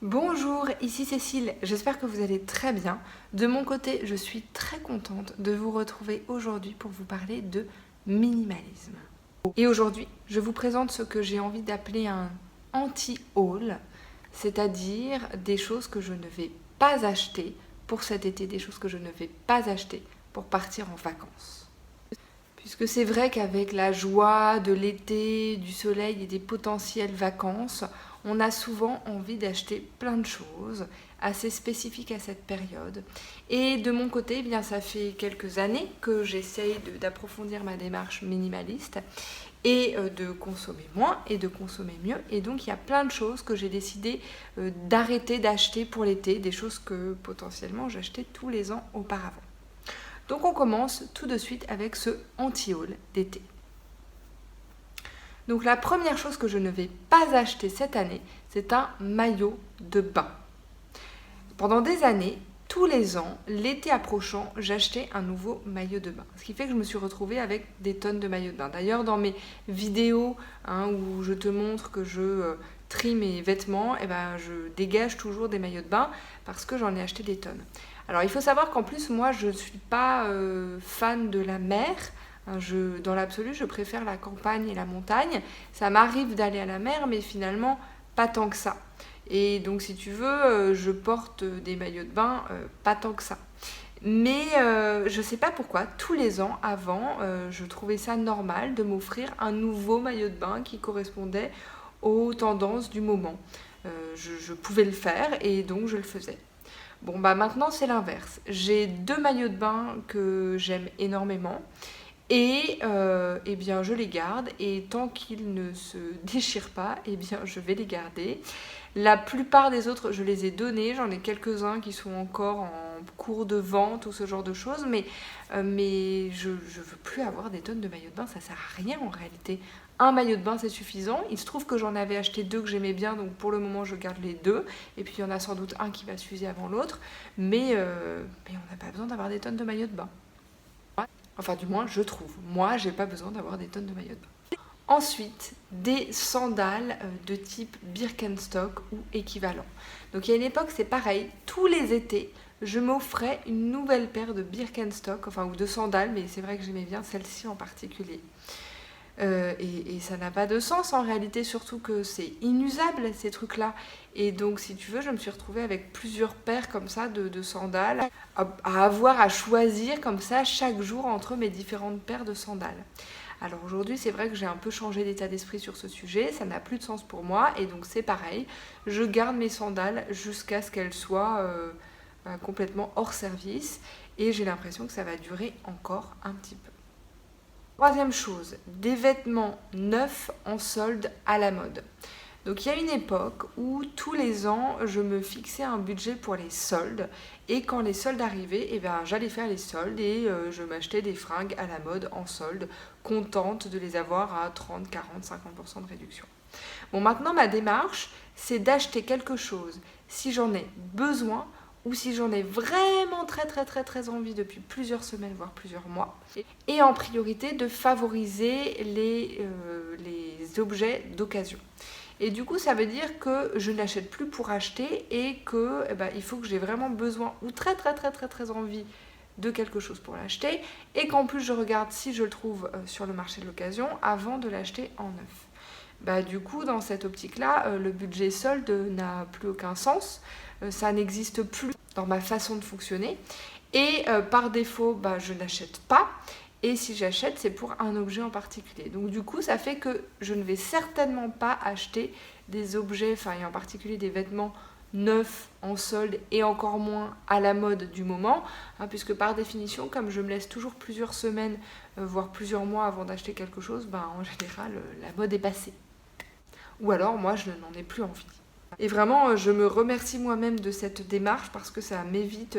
Bonjour, ici Cécile, j'espère que vous allez très bien. De mon côté, je suis très contente de vous retrouver aujourd'hui pour vous parler de minimalisme. Et aujourd'hui, je vous présente ce que j'ai envie d'appeler un anti-haul, c'est-à-dire des choses que je ne vais pas acheter pour cet été, des choses que je ne vais pas acheter pour partir en vacances. Puisque c'est vrai qu'avec la joie de l'été, du soleil et des potentielles vacances, on a souvent envie d'acheter plein de choses assez spécifiques à cette période. Et de mon côté, eh bien, ça fait quelques années que j'essaye d'approfondir ma démarche minimaliste et de consommer moins et de consommer mieux. Et donc il y a plein de choses que j'ai décidé d'arrêter d'acheter pour l'été, des choses que potentiellement j'achetais tous les ans auparavant. Donc on commence tout de suite avec ce anti-haul d'été. Donc la première chose que je ne vais pas acheter cette année, c'est un maillot de bain. Pendant des années, tous les ans, l'été approchant, j'achetais un nouveau maillot de bain. Ce qui fait que je me suis retrouvée avec des tonnes de maillots de bain. D'ailleurs, dans mes vidéos où je te montre que je trie mes vêtements, je dégage toujours des maillots de bain parce que j'en ai acheté des tonnes. Alors il faut savoir qu'en plus, moi, je ne suis pas fan de la mer. Dans l'absolu, je préfère la campagne et la montagne. Ça m'arrive d'aller à la mer, mais finalement, pas tant que ça. Et donc, si tu veux, je porte des maillots de bain, pas tant que ça. Mais je sais pas pourquoi, tous les ans avant, je trouvais ça normal de m'offrir un nouveau maillot de bain qui correspondait aux tendances du moment. Je pouvais le faire et donc je le faisais. Bon, bah maintenant c'est l'inverse. J'ai deux maillots de bain que j'aime énormément. Et eh bien, je les garde et tant qu'ils ne se déchirent pas, eh bien, je vais les garder. La plupart des autres, je les ai donnés. J'en ai quelques-uns qui sont encore en cours de vente ou ce genre de choses. Mais je ne veux plus avoir des tonnes de maillots de bain. Ça sert à rien en réalité. Un maillot de bain, c'est suffisant. Il se trouve que j'en avais acheté deux que j'aimais bien. Donc pour le moment, je garde les deux. Et puis il y en a sans doute un qui va s'user avant l'autre. Mais on n'a pas besoin d'avoir des tonnes de maillots de bain. Enfin, du moins, je trouve. Moi, j'ai pas besoin d'avoir des tonnes de maillots de bain. Ensuite, des sandales de type Birkenstock ou équivalent. Donc, il y a une époque, c'est pareil. Tous les étés, je m'offrais une nouvelle paire de Birkenstock, enfin, ou de sandales, mais c'est vrai que j'aimais bien celle-ci en particulier. Et ça n'a pas de sens en réalité, surtout que c'est inusable ces trucs-là. Et donc, si tu veux, je me suis retrouvée avec plusieurs paires comme ça de sandales, à avoir à choisir comme ça chaque jour entre mes différentes paires de sandales. Alors aujourd'hui, c'est vrai que j'ai un peu changé d'état d'esprit sur ce sujet, ça n'a plus de sens pour moi, et donc c'est pareil, je garde mes sandales jusqu'à ce qu'elles soient complètement hors service, et j'ai l'impression que ça va durer encore un petit peu. Troisième chose, des vêtements neufs en solde à la mode. Donc il y a une époque où tous les ans, je me fixais un budget pour les soldes. Et quand les soldes arrivaient, j'allais faire les soldes et je m'achetais des fringues à la mode en solde, contente de les avoir à 30, 40, 50% de réduction. Bon, maintenant, ma démarche, c'est d'acheter quelque chose si j'en ai besoin ou si j'en ai vraiment très très très très envie depuis plusieurs semaines, voire plusieurs mois. Et en priorité, de favoriser les objets d'occasion. Et du coup, ça veut dire que je n'achète plus pour acheter et que il faut que j'ai vraiment besoin ou très très très très très envie de quelque chose pour l'acheter et qu'en plus je regarde si je le trouve sur le marché de l'occasion avant de l'acheter en neuf. Du coup, dans cette optique-là, le budget solde n'a plus aucun sens. Ça n'existe plus dans ma façon de fonctionner. Et par défaut, je n'achète pas. Et si j'achète, c'est pour un objet en particulier. Donc du coup, ça fait que je ne vais certainement pas acheter des objets, et en particulier des vêtements neufs en solde et encore moins à la mode du moment, puisque par définition, comme je me laisse toujours plusieurs semaines, voire plusieurs mois avant d'acheter quelque chose, en général, la mode est passée. Ou alors, moi, je n'en ai plus envie. Et vraiment, je me remercie moi-même de cette démarche parce que ça m'évite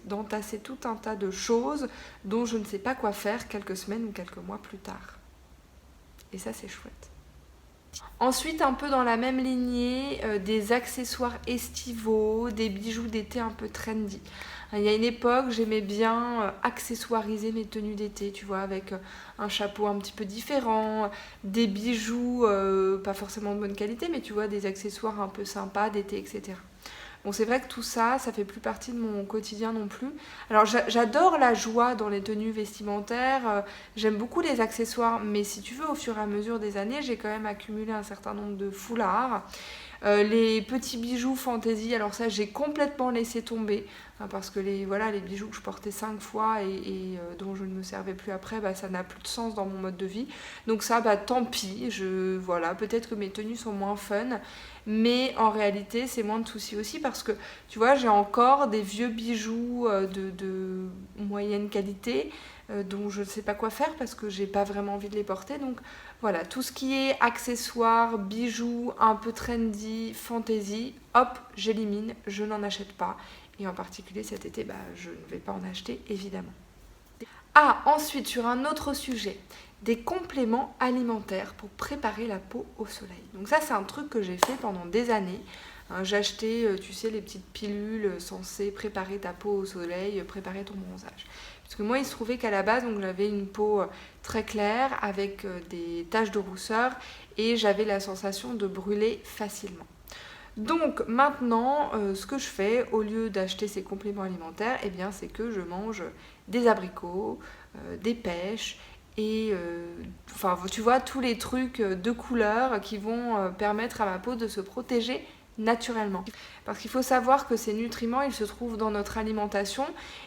d'entasser tout un tas de choses dont je ne sais pas quoi faire quelques semaines ou quelques mois plus tard. Et ça, c'est chouette. Ensuite, un peu dans la même lignée, des accessoires estivaux, des bijoux d'été un peu trendy. Il y a une époque, j'aimais bien accessoiriser mes tenues d'été, tu vois, avec un chapeau un petit peu différent, des bijoux pas forcément de bonne qualité, mais tu vois, des accessoires un peu sympas d'été, etc. Bon, c'est vrai que tout ça, ça fait plus partie de mon quotidien non plus. Alors, j'adore la joie dans les tenues vestimentaires, j'aime beaucoup les accessoires, mais si tu veux, au fur et à mesure des années, j'ai quand même accumulé un certain nombre de foulards. Les petits bijoux fantaisie, alors ça j'ai complètement laissé tomber hein, parce que les bijoux que je portais 5 fois et dont je ne me servais plus après, ça n'a plus de sens dans mon mode de vie. Donc ça, tant pis, peut-être que mes tenues sont moins fun, mais en réalité c'est moins de soucis aussi parce que tu vois, j'ai encore des vieux bijoux de moyenne qualité dont je ne sais pas quoi faire parce que j'ai pas vraiment envie de les porter. Donc voilà, tout ce qui est accessoires, bijoux, un peu trendy, fantasy, hop, j'élimine, je n'en achète pas. Et en particulier cet été, je ne vais pas en acheter, évidemment. Ah, ensuite, sur un autre sujet, des compléments alimentaires pour préparer la peau au soleil. Donc ça, c'est un truc que j'ai fait pendant des années. J'achetais, tu sais, les petites pilules censées préparer ta peau au soleil, préparer ton bronzage. Parce que moi, il se trouvait qu'à la base, donc, j'avais une peau très claire avec des taches de rousseur et j'avais la sensation de brûler facilement. Donc maintenant, ce que je fais, au lieu d'acheter ces compléments alimentaires, c'est que je mange des abricots, des pêches et tu vois, tous les trucs de couleur qui vont permettre à ma peau de se protéger naturellement. Parce qu'il faut savoir que ces nutriments, ils se trouvent dans notre alimentation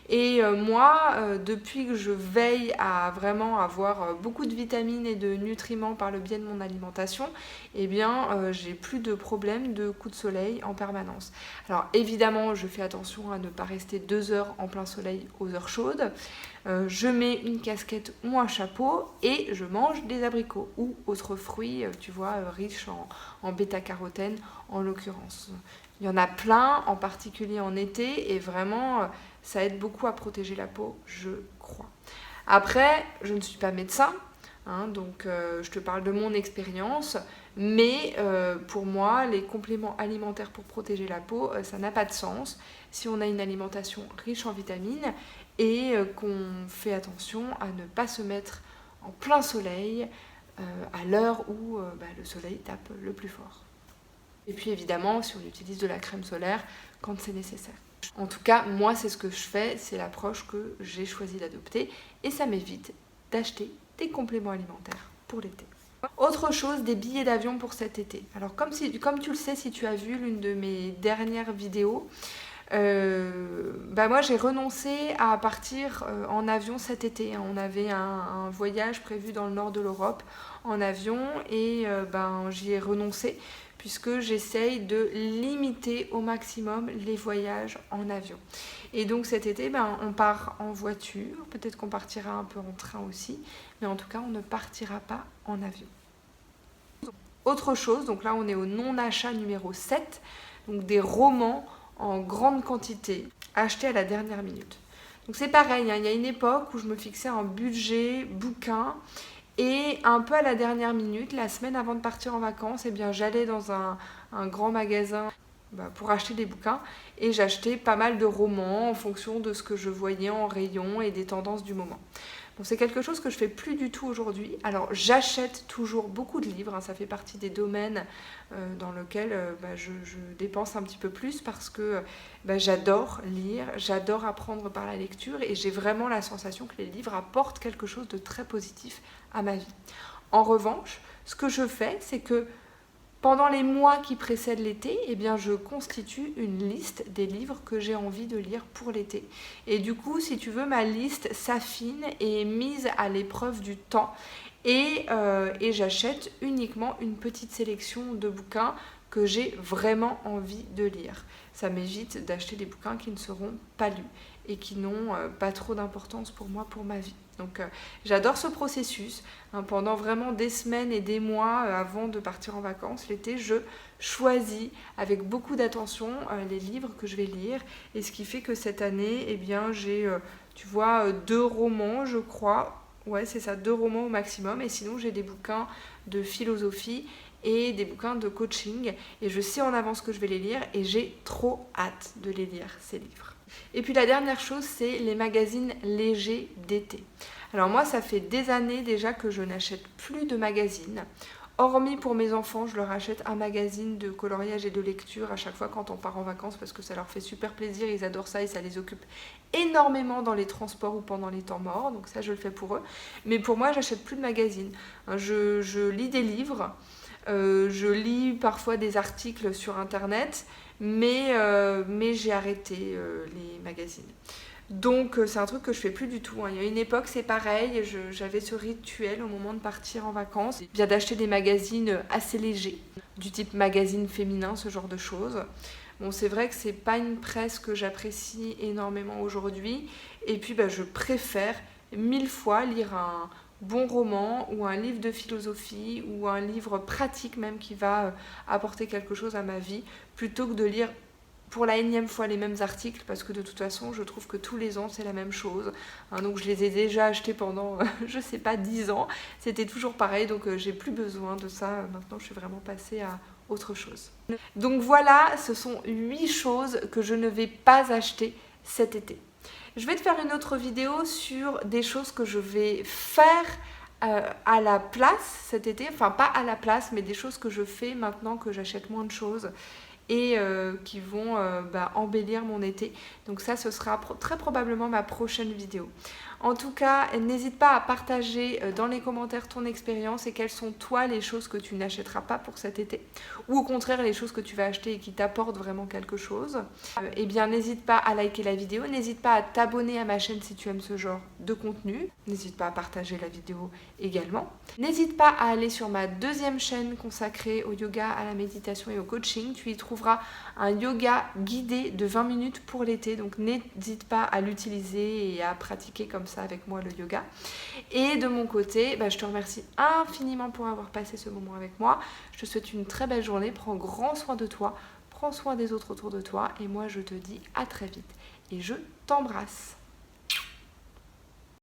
et moi, depuis que je veille à vraiment avoir beaucoup de vitamines et de nutriments par le biais de mon alimentation, j'ai plus de problèmes de coups de soleil en permanence. Alors évidemment, je fais attention à ne pas rester 2 heures en plein soleil aux heures chaudes. Je mets une casquette ou un chapeau et je mange des abricots ou autres fruits, tu vois, riches en bêta-carotène en l'occurrence. Il y en a plein, en particulier en été, et vraiment, ça aide beaucoup à protéger la peau, je crois. Après, je ne suis pas médecin, donc je te parle de mon expérience, mais pour moi, les compléments alimentaires pour protéger la peau, ça n'a pas de sens si on a une alimentation riche en vitamines et qu'on fait attention à ne pas se mettre en plein soleil à l'heure où le soleil tape le plus fort. Et puis évidemment, si on utilise de la crème solaire quand c'est nécessaire. En tout cas, moi, c'est ce que je fais, c'est l'approche que j'ai choisi d'adopter et ça m'évite d'acheter des compléments alimentaires pour l'été. Autre chose, des billets d'avion pour cet été. Alors comme tu le sais, si tu as vu l'une de mes dernières vidéos, moi j'ai renoncé à partir en avion cet été. On avait un voyage prévu dans le nord de l'Europe en avion et j'y ai renoncé puisque j'essaye de limiter au maximum les voyages en avion. Et donc cet été, on part en voiture, peut-être qu'on partira un peu en train aussi, mais en tout cas on ne partira pas en avion. Autre chose, donc là on est au non-achat numéro 7, donc des romans en grande quantité, achetés à la dernière minute. Donc c'est pareil, il y a une époque où je me fixais un budget bouquin et un peu à la dernière minute, la semaine avant de partir en vacances, j'allais dans un grand magasin pour acheter des bouquins et j'achetais pas mal de romans en fonction de ce que je voyais en rayon et des tendances du moment. Bon, c'est quelque chose que je fais plus du tout aujourd'hui. Alors j'achète toujours beaucoup de livres, ça fait partie des domaines dans lesquels je dépense un petit peu plus parce que j'adore lire, j'adore apprendre par la lecture et j'ai vraiment la sensation que les livres apportent quelque chose de très positif à ma vie. En revanche, ce que je fais, c'est que pendant les mois qui précèdent l'été, je constitue une liste des livres que j'ai envie de lire pour l'été. Et du coup, si tu veux, ma liste s'affine et est mise à l'épreuve du temps. Et j'achète uniquement une petite sélection de bouquins que j'ai vraiment envie de lire. Ça m'évite d'acheter des bouquins qui ne seront pas lus et qui n'ont pas trop d'importance pour moi, pour ma vie. Donc j'adore ce processus. Pendant vraiment des semaines et des mois avant de partir en vacances, l'été, je choisis avec beaucoup d'attention les livres que je vais lire. Et ce qui fait que cette année, j'ai, 2 romans, je crois. Ouais, c'est ça, 2 romans au maximum. Et sinon, j'ai des bouquins de philosophie et des bouquins de coaching. Et je sais en avance que je vais les lire et j'ai trop hâte de les lire, ces livres. Et puis la dernière chose, c'est les magazines légers d'été. Alors moi, ça fait des années déjà que je n'achète plus de magazines. Hormis pour mes enfants, je leur achète un magazine de coloriage et de lecture à chaque fois quand on part en vacances parce que ça leur fait super plaisir, ils adorent ça et ça les occupe énormément dans les transports ou pendant les temps morts, donc ça je le fais pour eux. Mais pour moi, j'achète plus de magazines. Je lis des livres, je lis parfois des articles sur internet, mais j'ai arrêté les magazines. Donc c'est un truc que je fais plus du tout. Il y a une époque c'est pareil, j'avais ce rituel au moment de partir en vacances, bien d'acheter des magazines assez légers, du type magazine féminin, ce genre de choses. Bon, c'est vrai que c'est pas une presse que j'apprécie énormément aujourd'hui, et puis je préfère 1000 fois lire un bon roman ou un livre de philosophie ou un livre pratique même qui va apporter quelque chose à ma vie, plutôt que de lire pour la énième fois les mêmes articles, parce que de toute façon je trouve que tous les ans c'est la même chose, donc je les ai déjà achetés pendant je sais pas 10 ans, c'était toujours pareil, donc j'ai plus besoin de ça, maintenant je suis vraiment passée à autre chose. Donc voilà, ce sont 8 choses que je ne vais pas acheter cet été. Je vais te faire une autre vidéo sur des choses que je vais faire à la place cet été, enfin pas à la place, mais des choses que je fais maintenant que j'achète moins de choses et qui vont embellir mon été. Donc ça, ce sera très probablement ma prochaine vidéo. En tout cas, n'hésite pas à partager dans les commentaires ton expérience et quelles sont toi les choses que tu n'achèteras pas pour cet été, ou au contraire les choses que tu vas acheter et qui t'apportent vraiment quelque chose. Eh bien, n'hésite pas à liker la vidéo, n'hésite pas à t'abonner à ma chaîne si tu aimes ce genre de contenu, n'hésite pas à partager la vidéo également. N'hésite pas à aller sur ma deuxième chaîne consacrée au yoga, à la méditation et au coaching. Tu y trouveras un yoga guidé de 20 minutes pour l'été, donc n'hésite pas à l'utiliser et à pratiquer comme ça avec moi le yoga. Et de mon côté, je te remercie infiniment pour avoir passé ce moment avec moi. Je te souhaite une très belle journée, prends grand soin de toi, prends soin des autres autour de toi et moi je te dis à très vite et je t'embrasse.